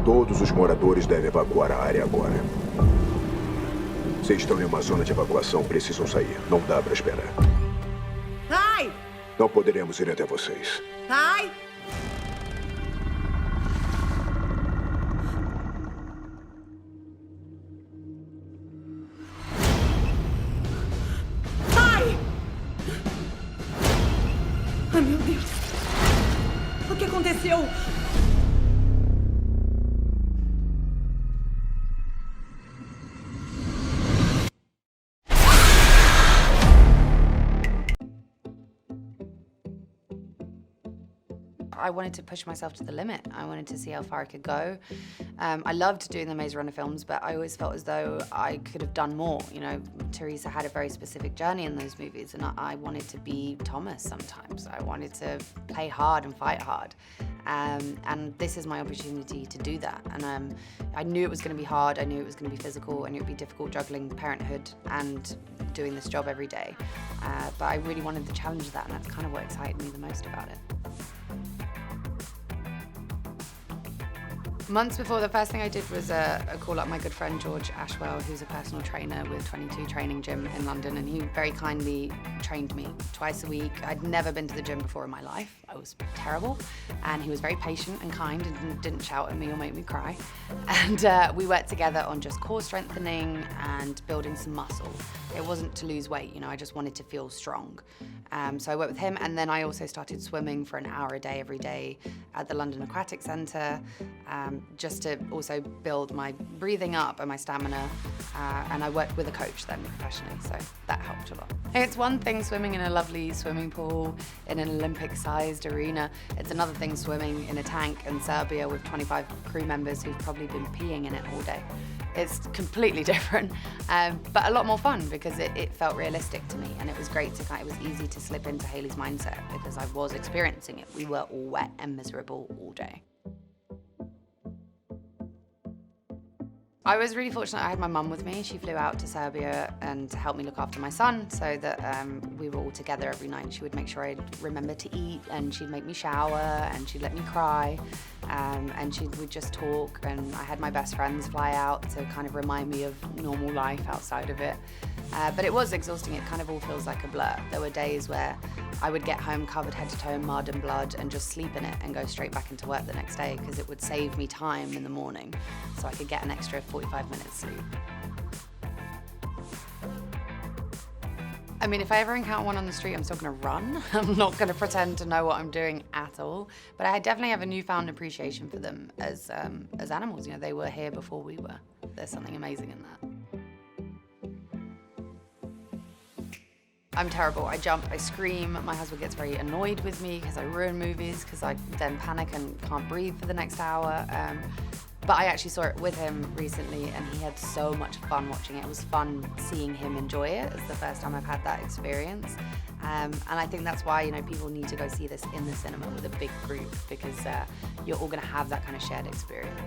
Todos os moradores devem evacuar a área agora. Se estão em uma zona de evacuação, precisam sair. Não dá pra esperar. Ai! Não poderemos ir até vocês. Ai! Ai! Ai, meu Deus! O que aconteceu? I wanted to push myself to the limit. I wanted to see how far I could go. I loved doing the Maze Runner films, but I always felt as though I could have done more. You know, Teresa had a very specific journey in those movies, and I wanted to be Thomas sometimes. I wanted to play hard and fight hard. And this is my opportunity to do that. And I knew it was going to be hard. I knew it was going to be physical. I knew it would be difficult juggling parenthood and doing this job every day. But I really wanted to challenge that, and that's kind of what excited me the most about it. Months before, the first thing I did was call up my good friend George Ashwell, who's a personal trainer with 22 Training Gym in London, and he very kindly trained me twice a week. I'd never been to the gym before in my life. I was terrible, and he was very patient and kind and didn't shout at me or make me cry. And we worked together on just core strengthening and building some muscle. It wasn't to lose weight, you know, I just wanted to feel strong. So I worked with him, and then I also started swimming for an hour a day, every day at the London Aquatic Centre, just to also build my breathing up and my stamina. And I worked with a coach then professionally, so that helped a lot. It's one thing swimming in a lovely swimming pool in an Olympic-sized arena. It's another thing swimming in a tank in Serbia with 25 crew members who've probably been peeing in it all day. It's completely different, but a lot more fun because it felt realistic to me, and it was great to it was easy to slip into Hayley's mindset because I was experiencing it. We were all wet and miserable all day. I was really fortunate I had my mum with me. She flew out to Serbia and to help me look after my son so that we were all together every night. She would make sure I'd remember to eat, and she'd make me shower, and she'd let me cry, and we'd just talk, and I had my best friends fly out to kind of remind me of normal life outside of it. But it was exhausting. It kind of all feels like a blur. There were days where I would get home covered head to toe in mud and blood and just sleep in it and go straight back into work the next day because it would save me time in the morning so I could get an extra 45 minutes sleep. I mean, if I ever encounter one on the street, I'm still gonna run. I'm not gonna pretend to know what I'm doing at all. But I definitely have a newfound appreciation for them as animals. You know, they were here before we were. There's something amazing in that. I'm terrible. I jump, I scream. My husband gets very annoyed with me because I ruin movies because I then panic and can't breathe for the next hour. But I actually saw it with him recently, and he had so much fun watching it. It was fun seeing him enjoy it. It's the first time I've had that experience. And I think that's why, you know, people need to go see this in the cinema with a big group because you're all gonna have that kind of shared experience.